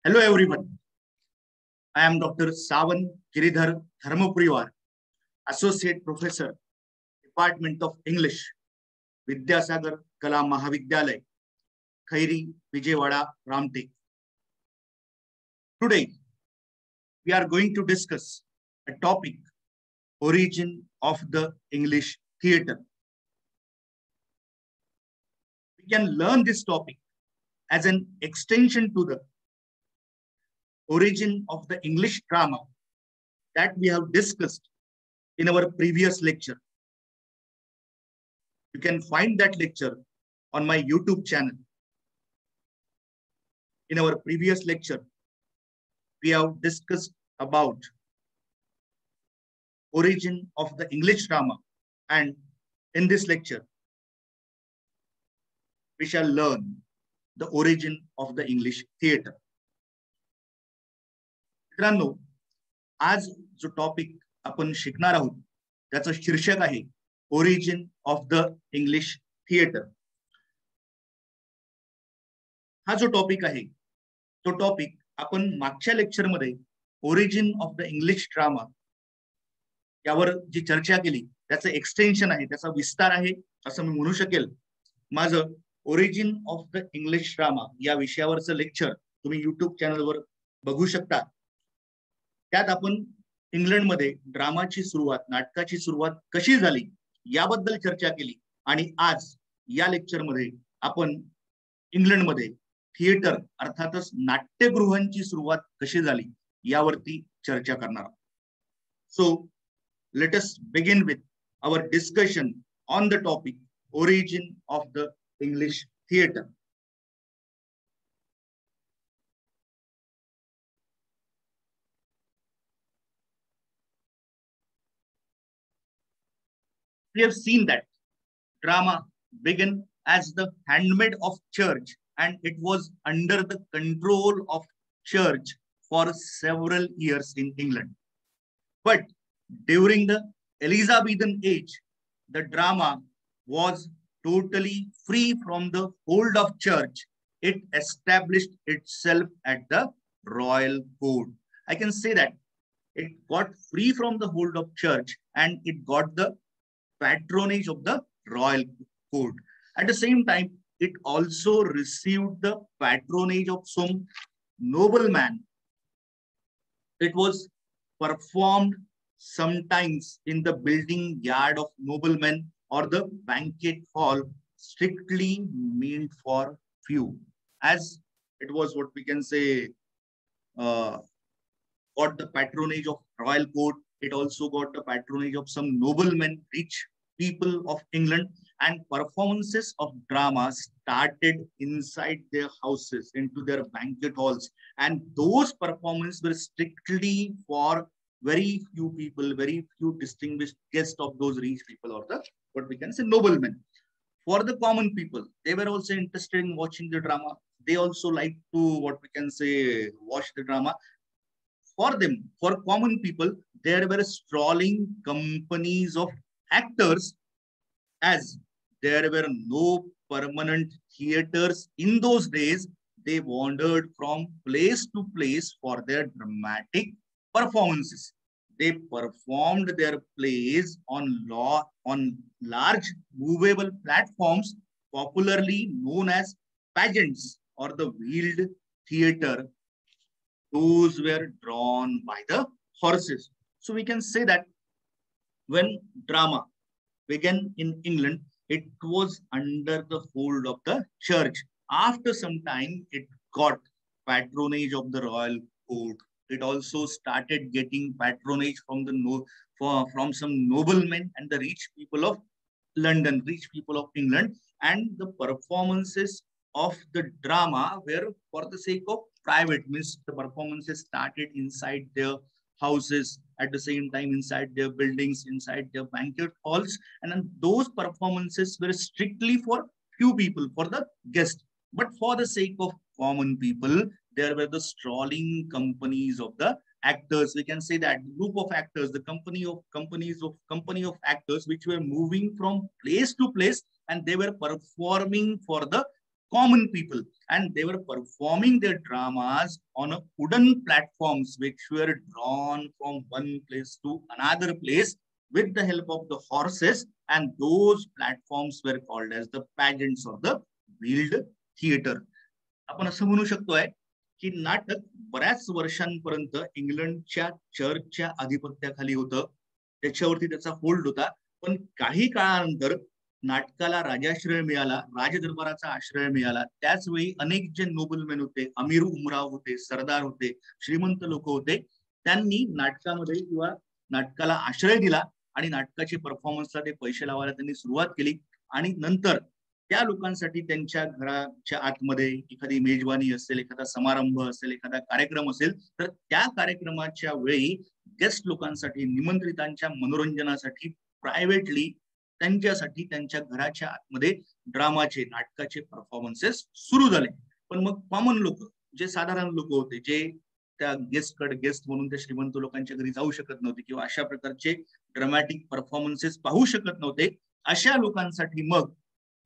Hello everyone. I am Dr. Savan Giridhar Dharmapuriwar, Associate Professor, Department of English, Vidyasagar Kala Mahavidyalay, Khairi, Vijayawada, Ramtek. Today, we are going to discuss a topic, origin of the English theatre. We can learn this topic as an extension to the origin of the English drama that we have discussed in our previous lecture. You can find that lecture on my YouTube channel. In our previous lecture, we have discussed about origin of the English drama, and in this lecture, we shall learn the origin of the English theatre. मित्रांनो, आज जो topic आपण शिकणार आहोत त्याचं शीर्षक आहे origin of the English theatre. हा जो टॉपिक आहे तो टॉपिक आपण मागच्या लेक्चरमध्ये origin of the English drama यावर जी चर्चा केली त्याचं एक्सटेन्शन आहे, त्याचा विस्तार आहे असं मी म्हणू शकेल. माझं origin of the English drama या विषयावरचं लेक्चर तुम्ही युट्यूब चॅनलवर बघू शकता. त्यात आपण इंग्लंडमध्ये ड्रामाची सुरुवात, नाटकाची सुरुवात कशी झाली याबद्दल चर्चा केली, आणि आज या लेक्चरमध्ये आपण इंग्लंडमध्ये थिएटर अर्थातच नाट्यगृहांची सुरुवात कशी झाली यावरती चर्चा करणार. So let us begin with our discussion on the topic origin of the English theatre. We have seen that drama began as the handmaid of church, and it was under the control of church for several years in England. But during the Elizabethan age, the drama was totally free from the hold of church. It established itself at the royal court. I can say that it got free from the hold of church and it got the patronage of the royal court. At the same time, it also received the patronage of some nobleman. It was performed sometimes in the building yard of noblemen or the banquet hall, strictly meant for few. As it was what we can say, got the patronage of royal court. It also got the patronage of some noblemen, rich people of England, and performances of drama started inside their houses, into their banquet halls. And those performances were strictly for very few people, very few distinguished guests of those rich people, or the what we can say noblemen. For the common people, they were also interested in watching the drama. They also like to what we can say watch the drama. For them, for common people, there were strolling companies of actors, as there were no permanent theaters in those days. They wandered from place to place for their dramatic performances. They performed their plays on large movable platforms, popularly known as pageants or the wheeled theater. Those were drawn by the horses. So we can say that when drama began in England, it was under the hold of the church. After some time, it got patronage of the royal court. It also started getting patronage from from some noblemen and the rich people of London, rich people of England. And the performances of the drama were for the sake of private, means the performances started inside their houses, at the same time inside their buildings, inside their banquet halls, and then those performances were strictly for few people, for the guests. But for the sake of common people, there were the strolling companies of the actors. We can say that group of actors, the company of actors, which were moving from place to place, and they were performing for the common people, and they were performing their dramas on a wooden platforms which were drawn from one place to another place with the help of the horses, and those platforms were called as the pageants or the wheeled theater. आपण असं म्हणू शकतोय की नाटक बऱ्याच वर्षांपर्यंत इंग्लंडच्या चर्चच्या आधिपत्याखाली होतं, त्याच्यावरती त्याचा होल्ड होता. पण काही काळानंतर नाटकाला राजाश्रय मिळाला, राजदरबाराचा आश्रय मिळाला. त्याच वेळी अनेक जे नोबलमेन होते, अमीर उमराव होते, सरदार होते, श्रीमंत लोक होते, त्यांनी नाटकामध्ये किंवा नाटकाला आश्रय दिला आणि नाटकाची परफॉर्मन्सला ते पैसे लावायला त्यांनी सुरुवात केली. आणि नंतर त्या लोकांसाठी त्यांच्या घराच्या आतमध्ये एखादी मेजवानी असेल, एखादा समारंभ असेल, एखादा कार्यक्रम असेल, तर त्या कार्यक्रमाच्या वेळी गेस्ट लोकांसाठी, निमंत्रितांच्या मनोरंजनासाठी प्रायव्हेटली त्यांच्यासाठी त्यांच्या घराच्या आतमध्ये ड्रामाचे, नाटकाचे परफॉर्मन्सेस सुरू झाले. पण मग कॉमन लोक, जे साधारण लोक होते, जे त्या गेस्ट म्हणून त्या श्रीमंत लोकांच्या घरी जाऊ शकत नव्हते किंवा अशा प्रकारचे ड्रामॅटिक परफॉर्मन्सेस पाहू शकत नव्हते, अशा लोकांसाठी मग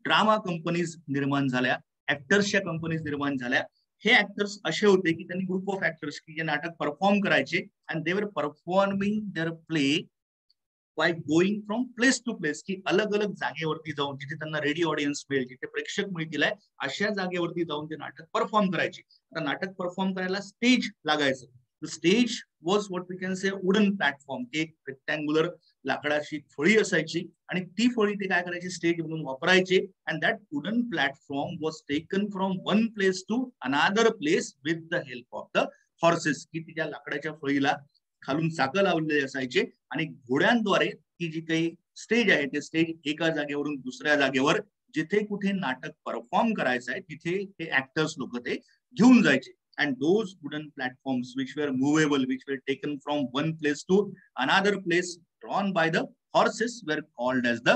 ड्रामा कंपनीज निर्माण झाल्या, ऍक्टर्सच्या कंपनीज निर्माण झाल्या. हे ऍक्टर्स असे होते की त्यांनी ग्रुप ऑफ ऍक्टर्स की जे नाटक परफॉर्म करायचे, and they were performing their play by going from place to place, की अलग अलग जागेवरती जाऊन, जिथे त्यांना रेडी ऑडियन्स मिळेल, जिथे प्रेक्षक मिळतील, अशा जागेवरती जाऊन ते नाटक परफॉर्म करायचे. आता नाटक परफॉर्म करायला स्टेज लागायचं. The stage was what we can say wooden platform, एक रेक्टँग्युलर लाकडाची फळी असायची आणि ती फळी ते काय करायची, स्टेज म्हणून वापरायचे. And that wooden platform was taken from one place to another place with the help of the horses, की त्या लाकडाच्या फळीला खालून चाकं लावलेले असायचे आणि घोड्यांद्वारे ती जी काही स्टेज आहे ते स्टेज एका जागेवरून दुसऱ्या जागेवर जिथे कुठे नाटक परफॉर्म करायचं आहे तिथे हे ऍक्टर्स लोक ते घेऊन जायचे. And those wooden platforms which were movable, which were taken from one place to another place, drawn by the horses, were called as the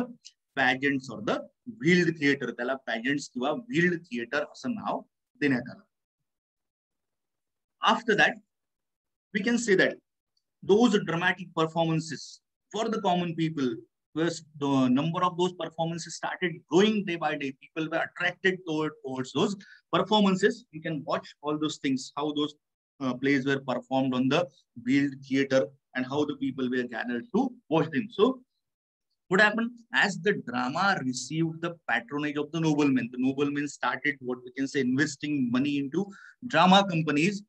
pageants or the wheeled theater. त्याला pageants किंवा wheeled theater असं नाव देण्यात आलं. After that, we can say that those dramatic performances for the common people, the number of those performances started growing day by day. People were attracted towards those performances. You can watch all those things, how those plays were performed on the wheeled theater and how the people were gathered to watch them. So what happened, as the drama received the patronage of the noblemen started what we can say investing money into drama companies,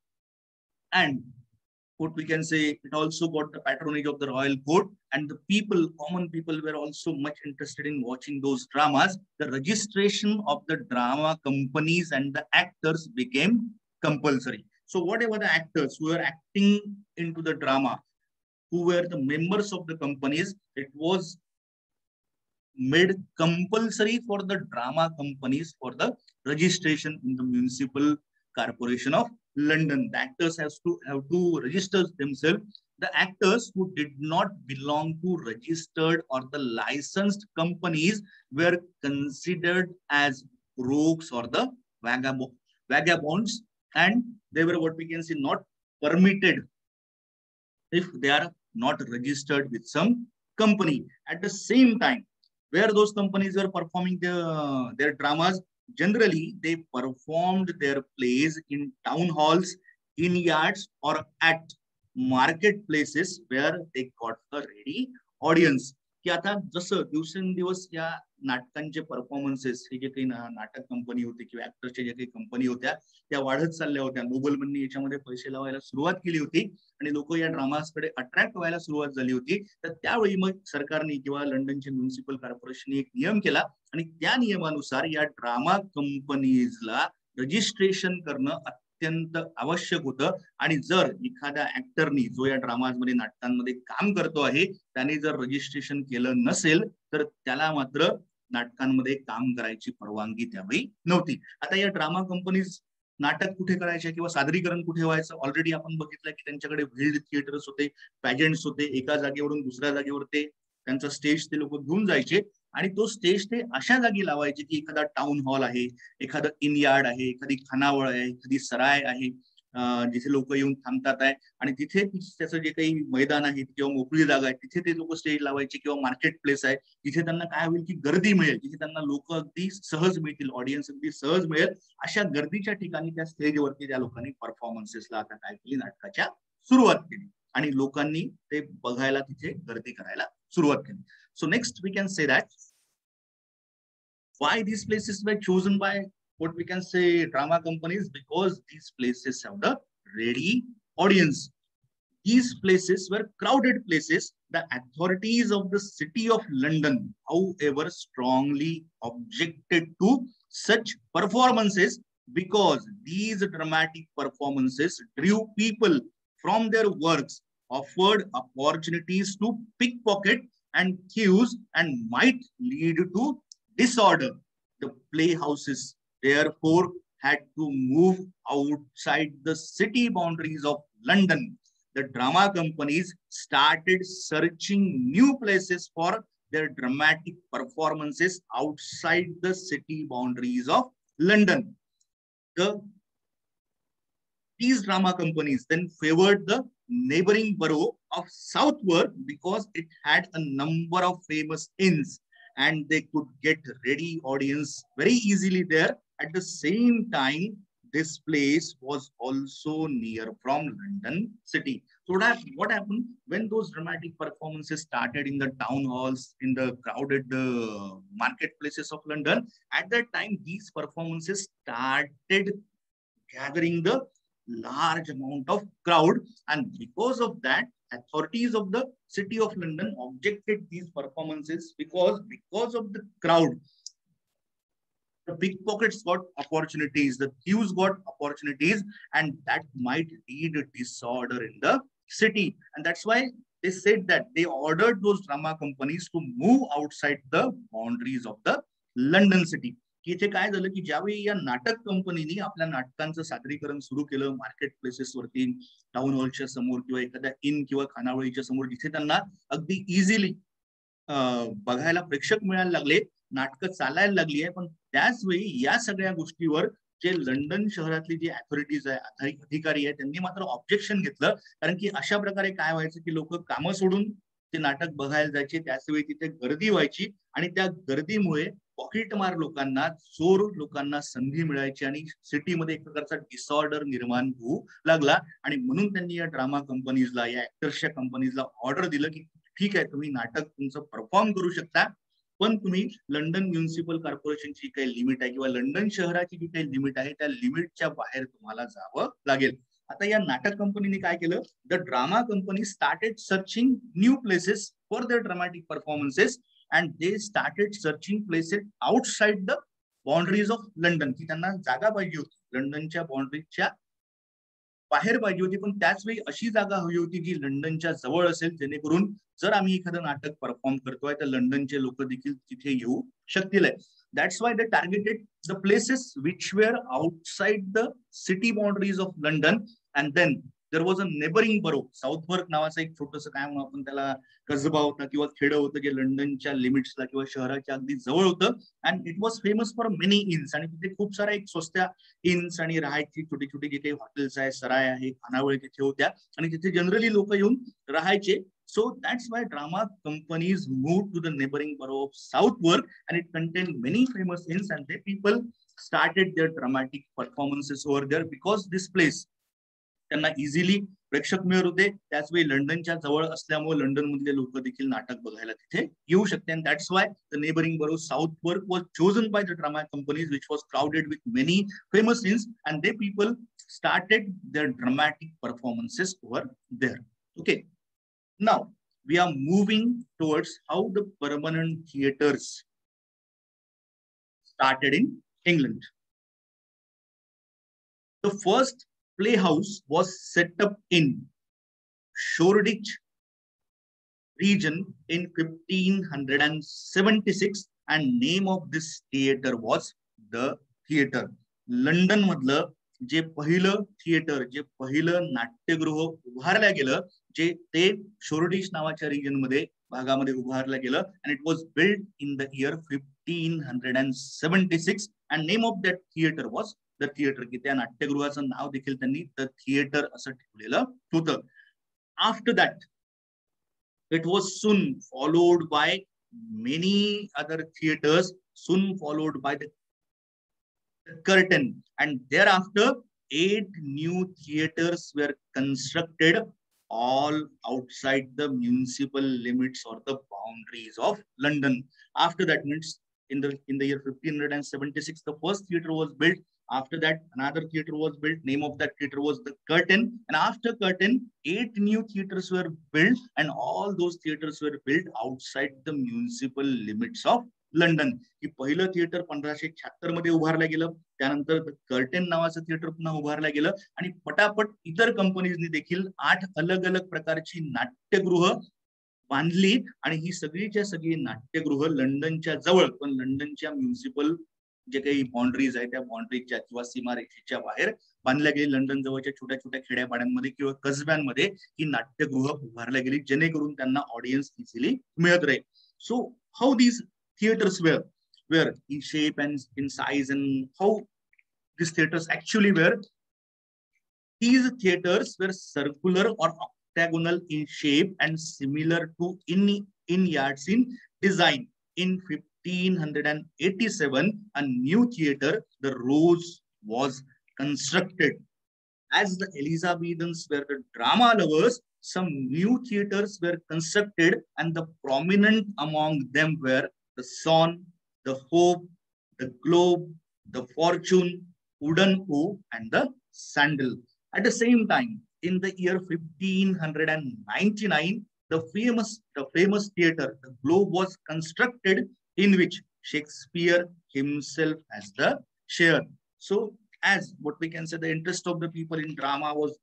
and what we can say, it also got the patronage of the royal court, and the people, common people, were also much interested in watching those dramas. The registration of the drama companies and the actors became compulsory. So whatever the actors who were acting into the drama, who were the members of the companies, it was made compulsory for the drama companies for the registration in the municipal corporation of London. The actors have to register themselves. The actors who did not belong to registered or the licensed companies were considered as rogues or the vagabonds, and they were what we can say not permitted if they are not registered with some company. At the same time, where those companies were performing their dramas, generally they performed their plays in town halls, in yards, or at marketplaces where they got a ready audience. की आता जसं दिवसेंदिवस या नाटकांचे performances, हे जे काही नाटक company होती किंवा ऍक्टर्सच्या जे काही कंपनी होत्या त्या वाढत चालल्या होत्या, नोबलमननी याच्यामध्ये पैसे लावायला सुरुवात केली होती आणि लोक या ड्रामासकडे अट्रॅक्ट व्हायला सुरुवात झाली होती. तर त्यावेळी मग सरकारने किंवा लंडनचे म्युनिसिपल कॉर्पोरेशनने एक नियम केला आणि त्या नियमानुसार या ड्रामा कंपनीजला रजिस्ट्रेशन करणं अत्यंत आवश्यक होतं. आणि जर एखाद्या ऍक्टरनी, जो या ड्रामामध्ये नाटकांमध्ये काम करतो आहे, त्याने जर रजिस्ट्रेशन केलं नसेल तर त्याला मात्र नाटकांमध्ये काम करायची परवानगी त्यावेळी नव्हती. आता या ड्रामा कंपनीज नाटक कुठे करायचे किंवा सादरीकरण कुठे व्हायचं, ऑलरेडी आपण बघितलं की त्यांच्याकडे व्हील्ड थिएटर्स होते, पॅजेंट्स होते. एका जागेवरून दुसऱ्या जागेवर ते त्यांचा स्टेज ते लोक घेऊन जायचे आणि तो स्टेज ते अशा जागी लावायचे की एखादा टाउन हॉल आहे, एखादं इन यार्ड आहे, एखादी खानावळ आहे, एखादी सराय आहे, जिथे लोक येऊन थांबतात आहे आणि तिथे त्याचं जे काही मैदान आहे किंवा मोकळी जागा आहे तिथे ते लोक स्टेज लावायचे किंवा मार्केट प्लेस आहे तिथे त्यांना काय होईल की गर्दी मिळेल, तिथे त्यांना लोक अगदी सहज मिळतील, ऑडियन्स अगदी सहज मिळेल. अशा गर्दीच्या ठिकाणी त्या स्टेजवरती त्या लोकांनी परफॉर्मन्सेसला आता काय केली, नाटकाच्या सुरुवात केली आणि लोकांनी ते बघायला तिथे गर्दी करायला सुरुवात केली. So next we can say that why these places were chosen by what we can say drama companies, because these places have the ready audience. These places were crowded places. The authorities of the city of London, however, strongly objected to such performances because these dramatic performances drew people from their works, offered opportunities to pickpocket and thieves, and might lead to disorder. The playhouses therefore had to move outside the city boundaries of London. The drama companies started searching new places for their dramatic performances outside the city boundaries of London. These drama companies then favored the neighboring borough of Southwark because it had a number of famous inns and they could get ready audience very easily there. At the same time, this place was also near from London city. So that what happened when those dramatic performances started in the town halls, in the crowded marketplaces of London, at that time these performances started gathering the large amount of crowd, and because of that authorities of the city of London objected these performances because of the crowd. The pickpockets got opportunities, the thieves got opportunities, and that might lead to disorder in the city. And that's why they said that they ordered those drama companies to move outside the boundaries of the London city. की इथे काय झालं की ज्यावेळी या नाटक कंपनीने आपल्या नाटकांचं सादरीकरण सुरू केलं मार्केट प्लेसेस वरती, टाउन हॉलच्या समोर किंवा एखाद्या इन किंवा खानावळीच्या समोर, जिथे त्यांना अगदी इझिली बघायला प्रेक्षक मिळायला लागले, नाटकं चालायला लागली आहे. पण त्याच वेळी या सगळ्या गोष्टीवर जे लंडन शहरातली जी अथॉरिटीज आहे, अधिकारी आहे, त्यांनी मात्र ऑब्जेक्शन घेतलं. कारण की अशा प्रकारे काय व्हायचं की लोक कामं सोडून ते नाटक बघायला जायचे, त्याच वेळी तिथे गर्दी व्हायची आणि त्या गर्दीमुळे पॉकेटमार लोकांना, चोर लोकांना संधी मिळायची आणि सिटीमध्ये एक प्रकारचा डिसऑर्डर निर्माण होऊ लागला. आणि म्हणून त्यांनी या ड्रामा कंपनीजला, या ऍक्टर्सच्या कंपनीजला ऑर्डर दिलं की ठीक आहे, तुम्ही नाटक तुमचं परफॉर्म करू शकता, पण तुम्ही लंडन म्युनिसिपल कॉर्पोरेशनची काही लिमिट आहे किंवा लंडन शहराची जी काही लिमिट आहे त्या लिमिटच्या बाहेर तुम्हाला जावं लागेल. आता या नाटक कंपनीने काय केलं, the drama company started searching new places for their dramatic performances and they started searching places outside the boundaries of London. की त्यांना जागा पाहिजे होती, लंडनच्या बाउंड्रीजच्या बाहेर पाहिजे होती, पण त्याच वेळी अशी जागा हवी होती जी लंडनच्या जवळ असेल, जेणेकरून जर आम्ही एखादं नाटक परफॉर्म करतोय तर लंडनचे लोक देखील तिथे येऊ शकतील. That's why they targeted the places which were outside the city boundaries of London, and then there was a neighboring borough, साऊथवर्क नावाचं एक छोटंसं काय म्हणून आपण त्याला कसबा होता किंवा खेडं होतं, जे लंडनच्या लिमिट्सला किंवा शहराच्या अगदी जवळ होतं. And it was famous for many inns, आणि तिथे खूप साऱ्या एक स्वस्त्या इन्स आणि राहायची छोटी छोटी जे काही हॉटेल्स आहे, सराय आहे, खानावळी तिथे होत्या आणि तिथे जनरली लोक येऊन राहायचे. So that's why drama companies moved to the neighboring borough of Southwark, and it contained many famous inns, and the people started their dramatic performances over there because this place त्यांना easily प्रेक्षक मिळत होते, त्याच वेळी लंडनच्या जवळ असल्यामुळे London मधले लोक देखील नाटक बघायला तिथे येऊ शकते. And that's why the neighboring borough Southwark was chosen by the drama companies, which was crowded with many famous inns, and they people started their dramatic performances over there. Okay. Now, we are moving towards how the permanent theaters started in England. The first playhouse was set up in Shoreditch region in 1576, and name of this theater was the Theatre. London मधलं जे पहिलं theatre, जे पहिलं नाट्यगृह उभारलं गेलं, जे ते शोरडिश नावाच्या region मध्ये भागामध्ये उभारलं गेलं, and it was built in the year 1576, and name of that theater was the theatre, की त्या नाट्यगृहाचं नाव देखील त्यांनी द थिएटर असं ठेवलेलं होतं. After that it was soon followed by many other theaters, soon followed by the curtain, and thereafter 8 new theaters were constructed, all outside the municipal limits or the boundaries of London. After that, means in the year 1576 the first theater was built. After that, another theater was built. Name of that theater was the Curtain. And after Curtain, 8 new theaters were built, and all those theaters were built outside the municipal limits of London. की पहिलं theatre 1576 मध्ये उभारलं गेलं, त्यानंतर curtain नावाचं theatre पुन्हा उभारलं गेलं, आणि पटापट इतर कंपनीजनी देखील 8 अलग अलग प्रकारची नाट्यगृह बांधली, आणि ही सगळीच्या सगळी नाट्यगृह लंडनच्या जवळ, पण लंडनच्या म्युनिसिपल जे काही बाउंड्रीज आहेत त्या बाउंड्रीजच्या किंवा सीमारेषेच्या बाहेर बांधल्या गेली. लंडन जवळच्या छोट्या छोट्या खेड्यापाड्यांमध्ये किंवा कसब्यांमध्ये ही नाट्यगृह उभारल्या गेली, जेणेकरून त्यांना ऑडियन्स इझिली मिळत राहील. सो हाऊ these theaters were in shape and in size, and how these theaters actually were. These theaters were circular or octagonal in shape and similar to in yards in design. In 1587, a new theater, the Rose, was constructed. As the Elizabethans were the drama lovers, some new theaters were constructed, and the prominent among them were the Swan, the Hope, the Globe, the Fortune, Wooden-O, and the Sandal. At the same time, in the year 1599, the famous theater, the Globe, was constructed, in which Shakespeare himself has the share. So, as what we can say, the interest of the people in drama was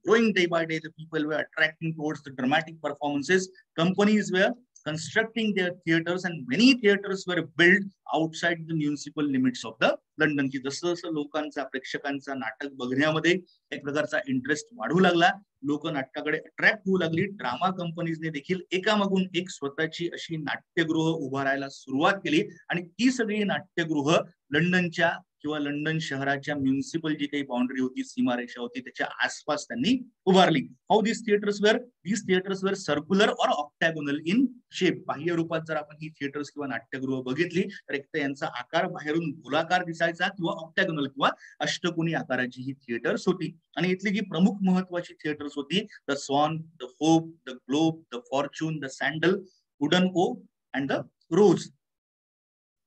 growing day by day. The people were attracting towards the dramatic performances. Companies were constructing their theaters, and many theaters were built outside the municipal limits of the London. की जसं जसं लोकांचा, प्रेक्षकांचा नाटक बघण्यामध्ये एक प्रकारचा interest वाढू लागला, लोक नाटकाकडे अट्रॅक्ट होऊ लागली, ड्रामा कंपनीजने देखील एकामागून एक स्वतःची अशी नाट्यगृह उभारायला सुरुवात केली, आणि ती सगळी नाट्यगृह लंडनच्या किंवा लंडन शहराच्या म्युनिसिपल जी काही बाउंड्री होती, सीमारेषा होती, त्याच्या आसपास त्यांनी उभारली. हाऊ दीज थिएटर्स वेर सर्क्युलर और ऑक्टॅगोनल इन शेप. बाह्य रूपात जर आपण ही थिएटर्स किंवा नाट्यगृह बघितली तर एक तर यांचा आकार बाहेरून गोलाकार दिसायचा किंवा ऑक्टॅगोनल किंवा अष्टकोनी आकाराची ही थिएटर्स होती. आणि इथली जी प्रमुख महत्वाची थिएटर्स होती, the Swan, the Hope, the Globe, the Fortune, the Sandal, Wooden O, and the Rose.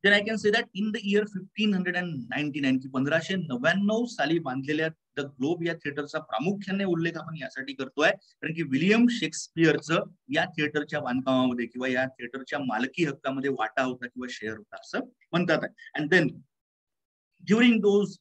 Then I can say that in the year 1599, की 1599 साली बांधलेल्या द ग्लोब या थिएटरचा प्रामुख्याने उल्लेख आपण यासाठी करतोय कारण की विलियम शेक्सपियरचं या थिएटरच्या बांधकामामध्ये किंवा या थिएटरच्या मालकी हक्कामध्ये वाटा होता किंवा शेअर होता असं म्हणतात. And then during those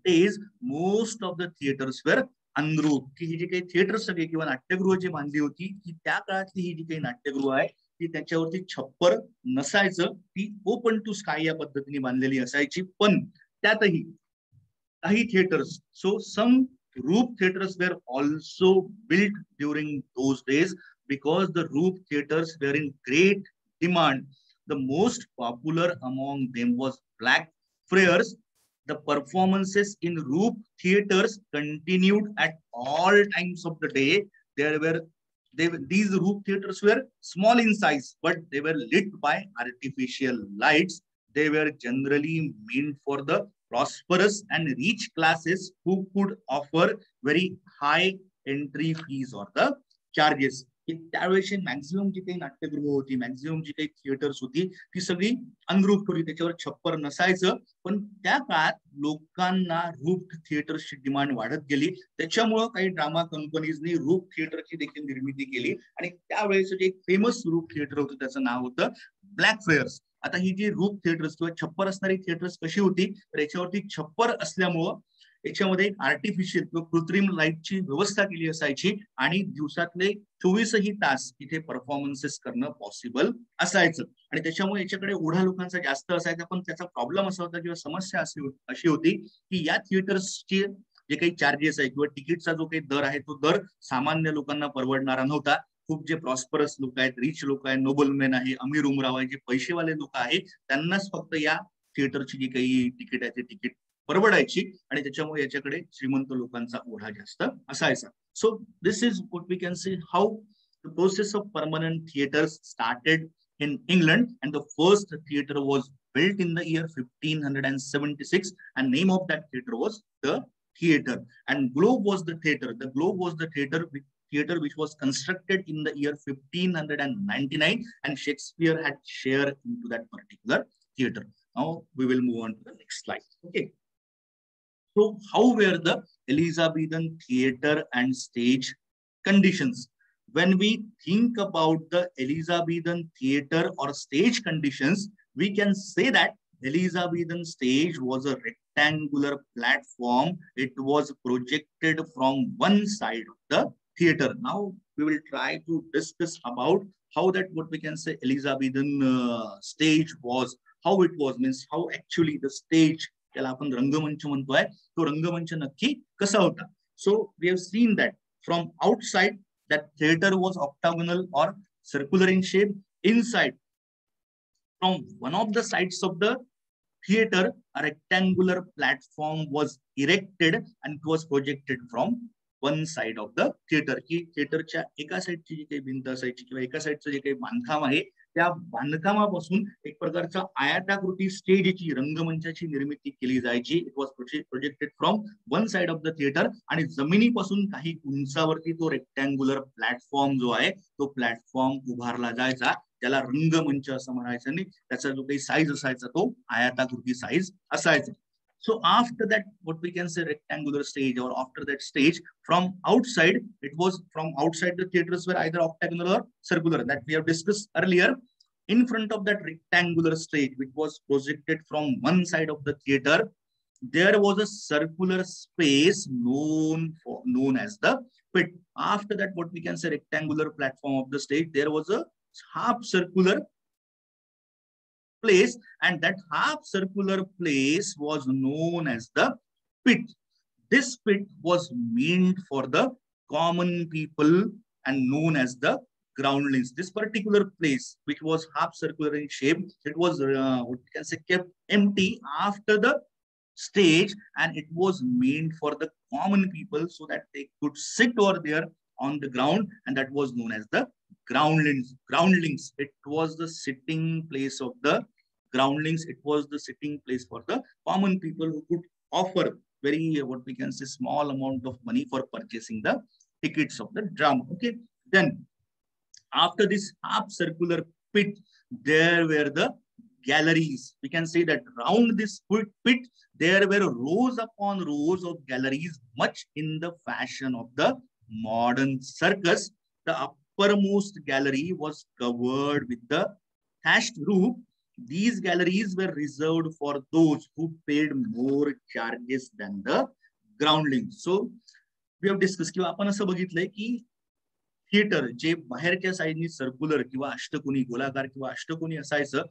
days most of the theatres were unroofed. की ही जी काही थिएटर सगळे किंवा नाट्यगृह जी बांधली होती की त्या काळातली ही जी काही नाट्यगृह आहे ती त्याच्यावरती छप्पर नसायचं, ती ओपन टू स्काय या पद्धतीने बांधलेली असायची. पण त्यातही काही theatres, so some roof theatres were also built during those days because the roof theatres were in great demand. The most popular among them was Blackfriars. The performances in roof theaters continued at all times of the day. These roof theaters were small in size, but they were lit by artificial lights. They were generally meant for the prosperous and rich classes who could offer very high entry fees or the charges. त्यावेळेस maximum जी काही नाट्यगृह होती, maximum जी काही theatres होती ती सगळी अनरूफ होती, त्याच्यावर छप्पर नसायचं. पण त्या काळात लोकांना रूफ थिएटर्सची डिमांड वाढत गेली, त्याच्यामुळं काही ड्रामा कंपनीजनी रूफ थिएटरची देखील निर्मिती केली. आणि त्यावेळेस जे एक फेमस रूफ थिएटर होतं त्याचं नाव होतं ब्लॅक फ्रेयर्स. आता ही जी रूफ थिएटर्स किंवा छप्पर असणारी थिएटर्स कशी होती तर याच्यावरती छप्पर असल्यामुळं याच्यामध्ये आर्टिफिशियल किंवा कृत्रिम लाईटची व्यवस्था केली असायची आणि दिवसातले 24ही तास इथे परफॉर्मन्सेस करणं पॉसिबल असायचं. आणि त्याच्यामुळे याच्याकडे ओढा लोकांचा जास्त असायचा. पण त्याचा प्रॉब्लेम असा होता किंवा समस्या अशी होती की या थिएटर्सचे जे काही चार्जेस आहे किंवा तिकीटचा जो काही दर आहे तो दर सामान्य लोकांना परवडणारा नव्हता. खूप जे प्रॉस्परस लोक आहेत, रिच लोक आहेत, नोबलमॅन आहे, अमीर उमराव आहे, जे पैसेवाले लोक आहेत त्यांनाच फक्त या थिएटरची जी काही तिकीट आहे ते तिकीट परवडायची आणि त्याच्यामुळे याच्याकडे श्रीमंत लोकांचा ओढा जास्त असायचा. So this is what we can see how the process of permanent theatres started in England, and the first theater was built in the year 1576, and name of that theater was the theater, and Globe was the theater. The Globe was the theater which was constructed in the year 1599, and Shakespeare had share into that particular theater. Now we will move on to the next slide. Okay, so how were the Elizabethan theater and stage conditions? When we think about the Elizabethan theater or stage conditions, we can say that Elizabethan stage was a rectangular platform. It was projected from one side of the theater. Now we will try to discuss about how that, what we can say, Elizabethan stage was, how it was, means how actually the stage, त्याला आपण रंगमंच म्हणतोय, तो रंगमंच नक्की कसा होता. So we have seen that from outside that theater was octagonal or circular in shape. Inside, from one of the sides of the theater, a rectangular platform was erected and it was projected from one side of the theater. की थिएटरच्या एका साईडची जी काही भिंत असायची किंवा एका साईडचं जे काही बांधकाम आहे, त्या बांधकामापासून एक प्रकारच्या आयताकृती स्टेजची, रंगमंचाची निर्मिती केली जायची. It was projected from one side of the theatre, आणि जमिनीपासून काही उंचावरती तो रेक्टँग्युलर प्लॅटफॉर्म जो आहे तो प्लॅटफॉर्म उभारला जायचा. त्याला रंगमंच असं म्हणायचं, आणि त्याचा जो काही साईज असायचा तो आयताकृती साईज असायचा. So after that, what we can say, rectangular stage, or after that stage, from outside, it was from outside the theaters were either octagonal or circular, that we have discussed earlier. In front of that rectangular stage, which was projected from one side of the theater, there was a circular space known as the pit. After that, what we can say, rectangular platform of the stage, there was a half circular place, and that half circular place was known as the pit. This pit was meant for the common people and known as the groundlings. This particular place, which was half circular in shape, it was what we can say, kept empty after the stage, and it was meant for the common people so that they could sit over there on the ground, and that was known as the groundlings. Groundlings, it was the sitting place of the groundlings. It was the sitting place for the common people who could offer very, what we can say, small amount of money for purchasing the tickets of the drama. Okay, then after this half circular pit, there were the galleries. We can say that round this pit, there were rows upon rows of galleries, much in the fashion of the modern circus. The uppermost gallery was covered with the thatched roof. These galleries were reserved for those who paid more charges than the groundlings. So we have discussed, किंवा आपण असं बघितलंय की theatre जे बाहेरच्या साईडनी circular किंवा अष्टकोनी, गोलाकार किंवा अष्टकोनी असायचं,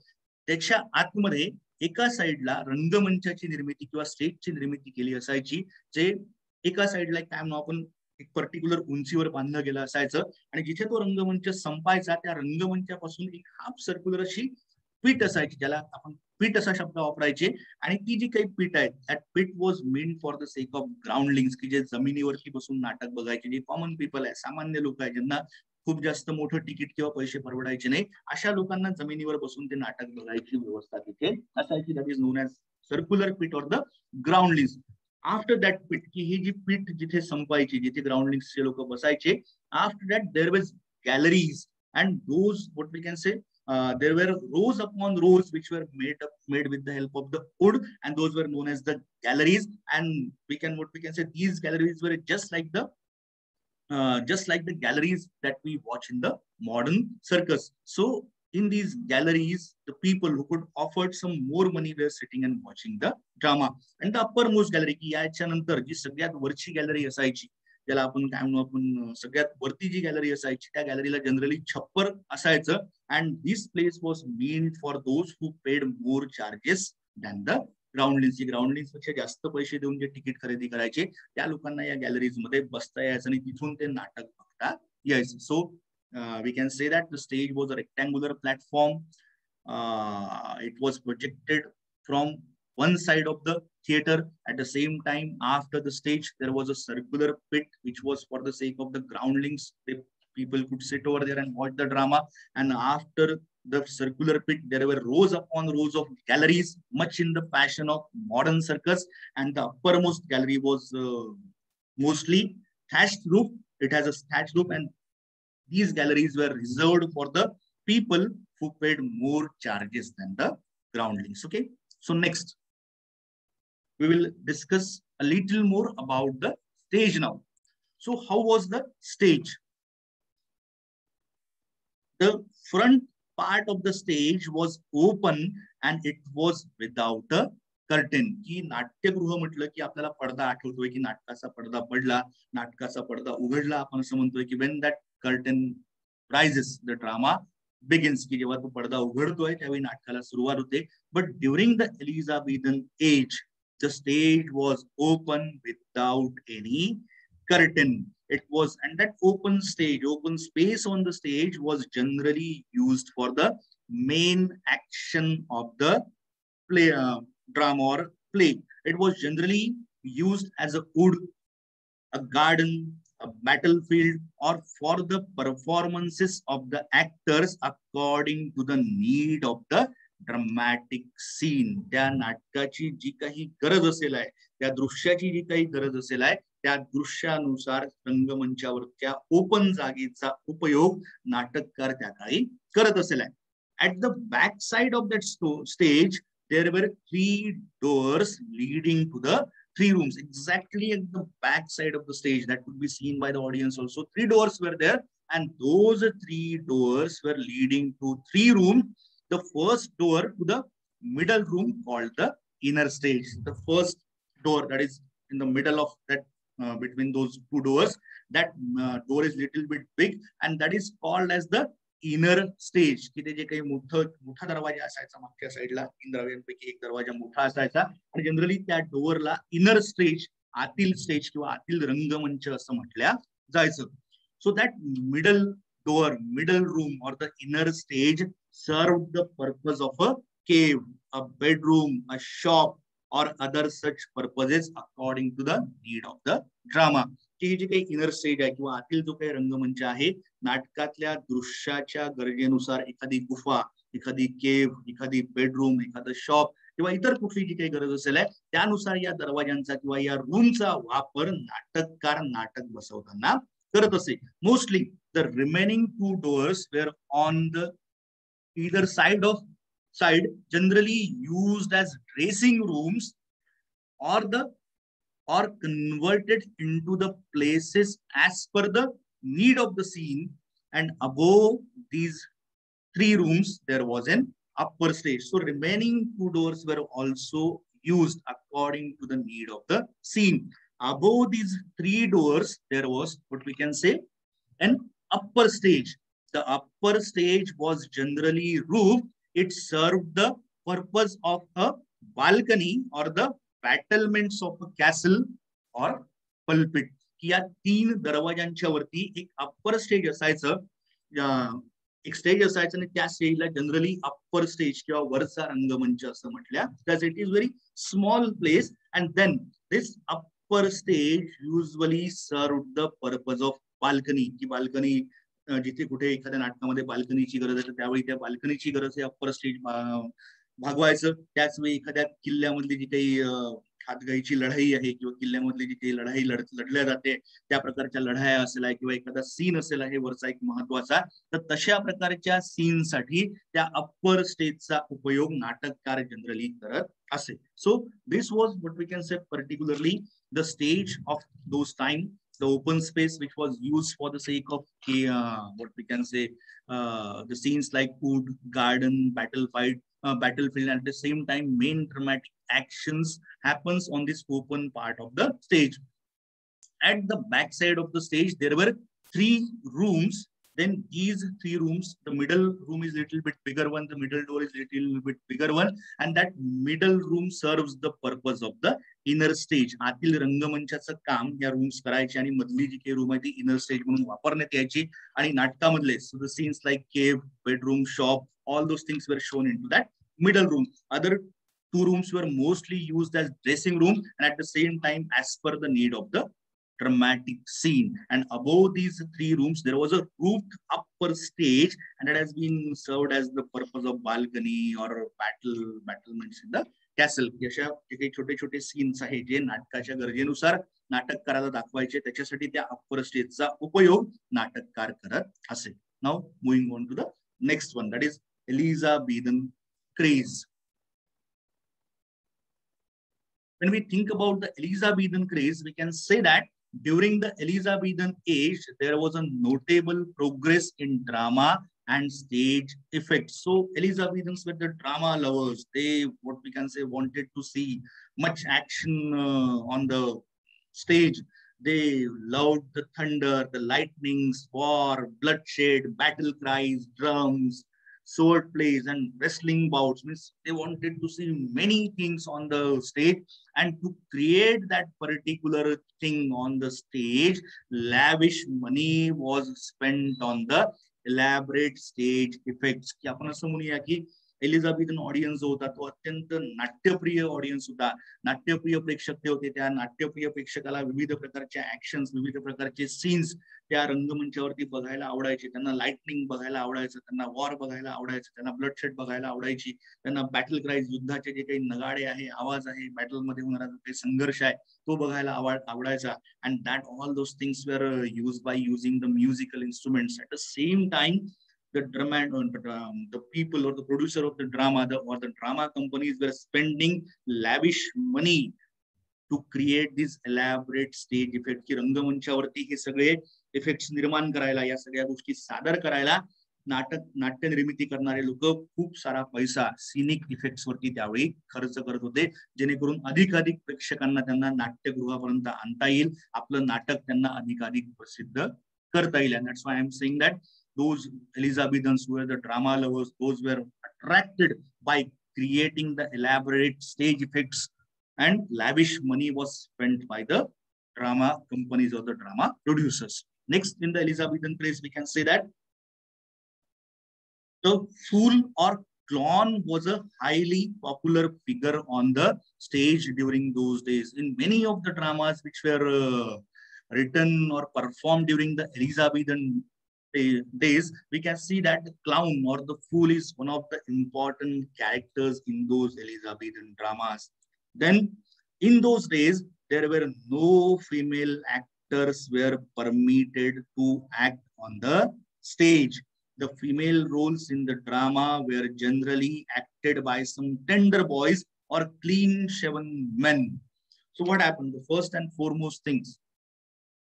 त्याच्या आतमध्ये एका साईडला रंगमंचाची निर्मिती किंवा स्टेजची निर्मिती केली असायची, जे एका साईडला काय म्हणू आपण, एक पर्टिक्युलर उंचीवर बांधलं गेलं असायचं, आणि जिथे तो रंगमंच संपायचा त्या रंगमंचापासून एक हाफ सर्क्युलर अशी पीठ असायची, ज्याला आपण पीठ असा शब्द वापरायचे. आणि ती जी काही पीठ आहे, that pit was meant for the sake of groundlings, की जे जमिनीवरती बसून नाटक बघायचे, जे कॉमन पीपल आहे, सामान्य लोक आहे, ज्यांना खूप जास्त मोठं तिकीट किंवा पैसे परवडायचे नाही, अशा लोकांना जमिनीवर बसून ते नाटक बघायची व्यवस्था तिथे असायची. That is known as circular पीठ ऑर द ग्राउंडलिंग्स. आफ्टर दॅट पीठ, की ही जी पीठ जिथे संपायची, जिथे ग्राउंडलिंग्सचे लोक बसायचे, after that there was galleries, and those what we can say, there were rows upon rows which were made with the help of the wood, and those were known as the galleries. And what we can say, these galleries were just like the galleries that we watch in the modern circus. So in these galleries, the people who could afford some more money were sitting and watching the drama. And the uppermost gallery, की याच्या नंतर जी सगळ्यात वरची gallery असायची, त्याला आपण काय म्हणू, आपण सगळ्यात वरती जी गॅलरी असायची त्या गॅलरीला जनरली छप्पर असायचं. And this place was meant for those who paid more charges than the groundlings. Groundlings पेक्षा जास्त पैसे देऊन जे तिकीट खरेदी करायचे त्या लोकांना या गॅलरीज मध्ये बसता यायचं आणि तिथून ते नाटक बघता यायचं. So we can say that the stage was a rectangular platform. It was projected from one side of the theater. At the same time, after the stage, there was a circular pit, which was for the sake of the groundlings. People could sit over there and watch the drama. And after the circular pit, there were rows upon rows of galleries, much in the fashion of modern circus. And the uppermost gallery was mostly thatched roof. It has a thatched roof, and these galleries were reserved for the people who paid more charges than the groundlings. Okay. So next, we will discuss a little more about the stage now. So how was the stage? The front part of the stage was open and it was without a curtain. की नाट्यगृह म्हटलं की आपल्याला पडदा आठवतोय की नाटकाचा पडदा पडला, नाटकाचा पडदा उघडला, आपण असं म्हणतोय की when that curtain rises the drama begins, की जेव्हा तो पडदा उघडतोय त्यावेळी नाटकाला सुरुवात होते. But during the Elizabethan age the stage was open without any curtain. It was, and that open stage, open space on the stage was generally used for the main action of the play, drama or play. It was generally used as a wood, a garden, a battlefield, or for the performances of the actors according to the need of the dramatic scene. त्या नाटकाची जी काही गरज असेल आहे, त्या दृश्याची जी काही गरज असेल आहे, त्या दृश्यानुसार रंगमंचावरच्या ओपन जागेचा उपयोग नाटककार त्या काळी करत असेल आहे. At the back side of that stage there were 3 doors leading to the 3 rooms. Exactly at the back side of the stage, that could be seen by the audience also. 3 doors were there, and those 3 doors were leading to 3 rooms. The first door to the middle room called the inner stage. The first door that is in the middle of that between those 2 doors, that door is little bit big, and that is called as the inner stage. की ते जे काही मोठा दरवाजा असायचा मागच्या साईडला, 3 दरवाजांपैकी एक दरवाजा मोठा असायचा, आणि जनरली त्या डोअरला इनर स्टेज, आतील स्टेज किंवा आतील रंगमंच असं म्हटल्या जायचं. So that middle door, middle room or the inner stage served the purpose of a cave, a bedroom, a shop, or other such purposes according to the need of the drama. की जी काही inner stage आहे किंवा आतील जो काही रंगमंच आहे, नाटकातल्या दृश्याच्या गरजेनुसार एखादी गुफा, एखादी केव, एखादी बेडरूम, एखादं शॉप किंवा इतर कुठली जी काही गरज असेल आहे, त्यानुसार या दरवाजांचा किंवा या रूमचा वापर नाटककार नाटक बसवताना करत असे. Mostly the remaining 2 doors were on the either side, generally used as dressing rooms or converted into the places as per the need of the scene. And above these 3 rooms there was an upper stage. So remaining 2 doors were also used according to the need of the scene. Above these 3 doors there was what we can say an upper stage. The upper stage was generally roofed. It served the purpose of a balcony or the battlements of a castle or pulpit. की या 3 दरवाजांच्या वरती एक upper stage असायचं, एक stage असायचं, आणि त्या स्टेजला जनरली अप्पर स्टेज किंवा वरचा रंगमंच असं म्हटल्या. because it is very small place, and then this upper stage usually served the purpose of balcony. की बाल्कनी जिथे कुठे एखाद्या नाटकामध्ये बाल्कनीची गरज आहे, त्यावेळी त्या बाल्कनीची गरज आहे अप्पर स्टेज भागवायचं. त्याच वेळी एखाद्या किल्ल्यामधली जी काही हातगाईची लढाई आहे किंवा किल्ल्यामधली जी काही लढाई लढल्या जाते, त्या प्रकारच्या लढाया असेल किंवा एखादा सीन असेल आहे वरचा एक महत्वाचा, तर तशा प्रकारच्या सीन साठी त्या अप्पर स्टेजचा उपयोग नाटककार जनरली करत असे. So this was what we can say particularly the stage of those time, the open space which was used for the sake of what we can say the scenes like wood, garden, battlefield, and at the same time main dramatic actions happens on this open part of the stage. At the back side of the stage there were 3 rooms. Then these 3 rooms, the middle room is little bit bigger one, the middle door is little bit bigger one, and that middle room serves the purpose of the inner stage. आतील रंगमंचाचं काम या rooms करायचे, आणि मधली जी काही room आहे ती inner stage म्हणून वापरण्यात यायची. आणि नाटकामधले so the scenes like cave, bedroom, shop, all those things were shown into that middle room. Other Two rooms were mostly used as dressing room and at the same time as per the need of the dramatic scene. And above these three rooms, there was a roofed upper stage, and it has been served as the purpose of balcony or battlements in the castle. अशा काही छोटे छोटे scenes आहे जे नाटकाच्या गरजेनुसार नाटककाराला दाखवायचे, त्याच्यासाठी त्या अप्पर स्टेजचा उपयोग नाटककार करत असे. Now moving on to the next one, that is Elizabethan craze. When we think about the Elizabethan craze, we can say that during the Elizabethan age, there was a notable progress in drama and stage effects. So Elizabethans were the drama lovers. They, what we can say, wanted to see much action on the stage. They loved the thunder, the lightnings, war, bloodshed, battle cries, drums, sword plays and wrestling bouts. Means they wanted to see many things on the stage, and to create that particular thing on the stage, lavish money was spent on the elaborate stage effects. की आपण असं म्हणूया की एलिझाबेथन audience जो होता तो अत्यंत नाट्यप्रिय audience होता. नाट्यप्रिय प्रेक्षक ते होते. त्या नाट्यप्रिय प्रेक्षकाला विविध प्रकारच्या ऍक्शन्स, विविध प्रकारचे सीन्स त्या रंगमंचावरती बघायला आवडायचे. त्यांना लाइटनिंग बघायला आवडायचं, त्यांना वॉर बघायला आवडायचं, त्यांना ब्लडशेड बघायला आवडायची, त्यांना बॅटल क्राईज, युद्धाचे जे काही नगाडे आहे, आवाज आहे, बॅटलमध्ये होणारा जो काही संघर्ष आहे तो बघायला आवडायचा. And that all those things where used by using the musical instruments. At the same time the the people or the producer of the drama, or the drama companies were spending lavish money to create these elaborate stage effects. की रंगमंचावरती हे सगळे effects निर्माण करायला, या सगळ्या गोष्टी सादर करायला नाट्य निर्मिती करणारे लोक खूप सारा पैसा सिनिक इफेक्ट्स वरती त्यावेळी खर्च करत होते, जेणेकरून अधिकाधिक प्रेक्षकांना त्यांना नाट्यगृहापर्यंत आणता येईल, आपलं नाटक त्यांना अधिकाधिक प्रसिद्ध करता येईल. And that's why I'm saying that those Elizabethans who were the drama lovers, those were attracted by creating the elaborate stage effects, and lavish money was spent by the drama companies or the drama producers. Next, in the Elizabethan craze, we can say that the fool or clown was a highly popular figure on the stage during those days. In many of the dramas which were written or performed during the Elizabethan days, we can see that the clown or the fool is one of the important characters in those Elizabethan dramas. Then in those days, there were no female actors were permitted to act on the stage. The female roles in the drama were generally acted by some tender boys or clean-shaven men. So what happened? The first and foremost things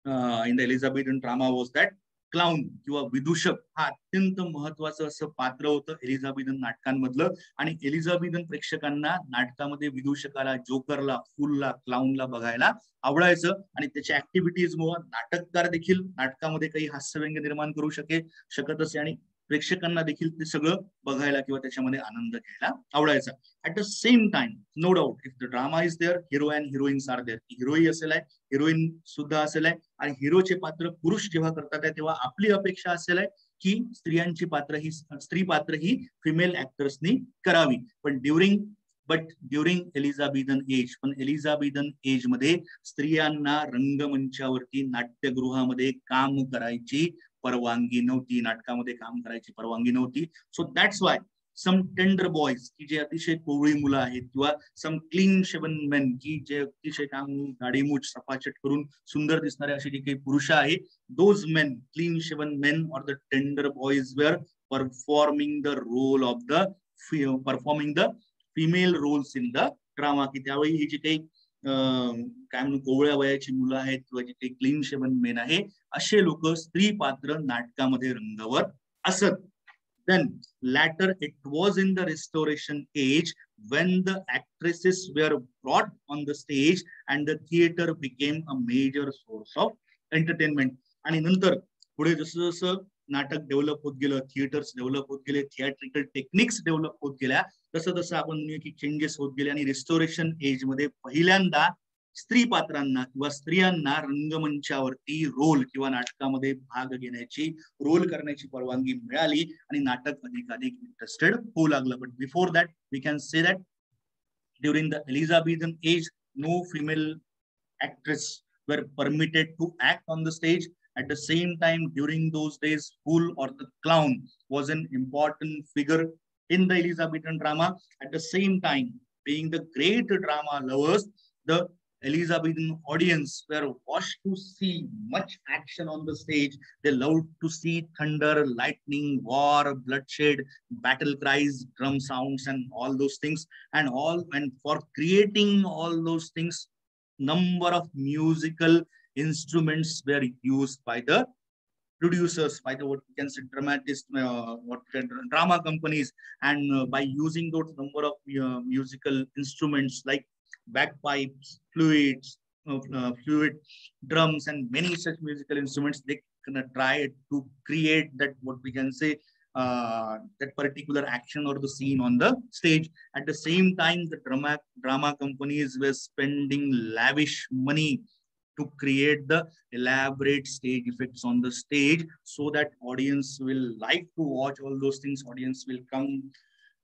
in the Elizabethan drama was that clown किंवा विदूषक हा अत्यंत महत्वाचं असं पात्र होतं एलिझाबेथन नाटकांमधलं. आणि एलिझाबेथन प्रेक्षकांना नाटकामध्ये विदूषकाला, जोकरला, फूलला, क्लाउनला बघायला आवडायचं. आणि त्याच्या ऍक्टिव्हिटीजमुळे नाटककार देखील नाटकामध्ये काही हास्यव्यंग्य निर्माण करू शकत असे, आणि प्रेक्षकांना देखील ते सगळं बघायला किंवा त्याच्यामध्ये आनंद घ्यायला आवडायचा. At the same time, no doubt, if the drama is there, hero and heroines are there. हिरोही असेल आहे, हिरोईन सुद्धा असेल आहे, आणि हिरोचे पात्र पुरुष जेव्हा करतात तेव्हा आपली अपेक्षा असेल आहे की स्त्री पात्र ही फिमेल ऍक्टर्सनी करावी. पण ड्युरिंग एलिझाबेथन एज, पण एलिझाबेथन एज मध्ये स्त्रियांना रंगमंचावरती नाट्यगृहामध्ये काम करायची परवानगी नव्हती, नाटकामध्ये काम करायची परवानगी नव्हती. So that's why some tender boys की जे अतिशय कोवळी मुलं आहेत, किंवा सम क्लीन शेवन मेन की जे अतिशय काम दाढीमूठ सफाचट करून सुंदर दिसणारे असे जे काही पुरुष आहेत, those men, clean shaven men और the tender boys were performing the role of the female roles in the drama. की त्यावेळी ही जी काही काय म्हणून कोवळ्या वयाची मुलं आहेत किंवा जे काही क्लीन शेवन मेन आहे, असे लोक स्त्री पात्र नाटकामध्ये रंगवत असत. Then later it was in the restoration age when the actresses were brought on the stage and the theater became a major source of entertainment. आणि नंतर पुढे जसं जसं नाटक डेव्हलप होत गेलं, थिएटर्स डेव्हलप होत गेले, थिएट्रिकल टेक्निक्स डेव्हलप होत गेल्या, तसं तसं आपण म्हणूया की चेंजेस होत गेले. आणि रिस्टोरेशन एज मध्ये पहिल्यांदा स्त्री पात्रांना किंवा स्त्रियांना रंगमंचावरती रोल किंवा नाटकामध्ये भाग घेण्याची, रोल करण्याची परवानगी मिळाली आणि नाटक अधिकाधिक इंटरेस्टेड होऊ लागलं. But before that we can say that During the Elizabethan age, no female actress were permitted to act on the stage. At the same time, during those days, fool or the clown was an important figure in the Elizabethan drama. At the same time, being the great drama lovers, the Elizabethan audience were watched to see much action on the stage. They loved to see thunder, lightning, war, bloodshed, battle cries, drum sounds, and all those things. And for creating all those things, number of musical instruments were used by the producers, by the what we can say dramatists, drama companies, and by using those number of musical instruments like bagpipes, fluid drums, and many such musical instruments, they kind of try to create that what we can say that particular action or the scene on the stage. At the same time, the drama companies were spending lavish money to create the elaborate stage effects on the stage so that audience will like to watch all those things. Audience will come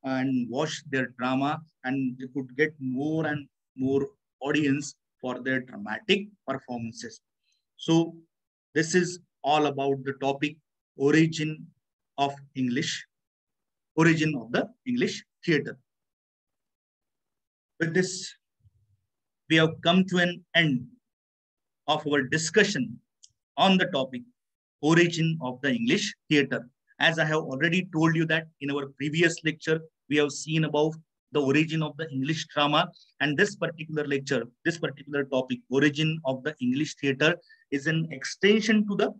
and watch their drama, and they could get more and more audience for their dramatic performances. So this is all about the topic origin of English, origin of the English theatre. With this, we have come to an end of our discussion on the topic origin of the English theatre. As I have already told you that in our previous lecture, we have seen about the origin of the English drama, and this particular lecture, this particular topic, origin of the English theatre, is an extension to the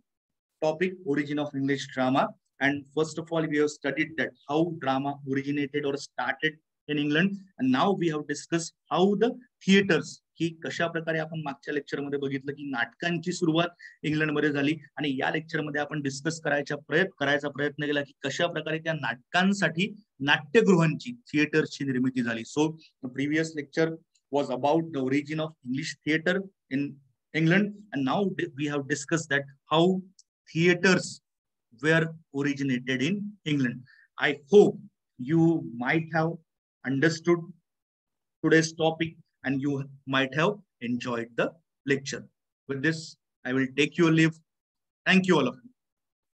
topic origin of English drama. And first of all, we have studied that how drama originated or started in England, and now we have discussed how the theaters, की कशा प्रकारे आपण मागच्या लेक्चरमध्ये बघितलं की नाटकांची सुरुवात इंग्लंडमध्ये झाली, आणि या लेक्चरमध्ये आपण डिस्कस करायचा प्रयत्न केला की कशा प्रकारे त्या नाटकांसाठी नाट्यगृहांची, थिएटर्सची निर्मिती झाली. So the previous lecture was about the origin of English theatre in England, and now we have discussed that how theaters were originated in England. I hope you might have understood today's topic and you might have enjoyed the lecture. With this, I will take your leave. Thank you all of you.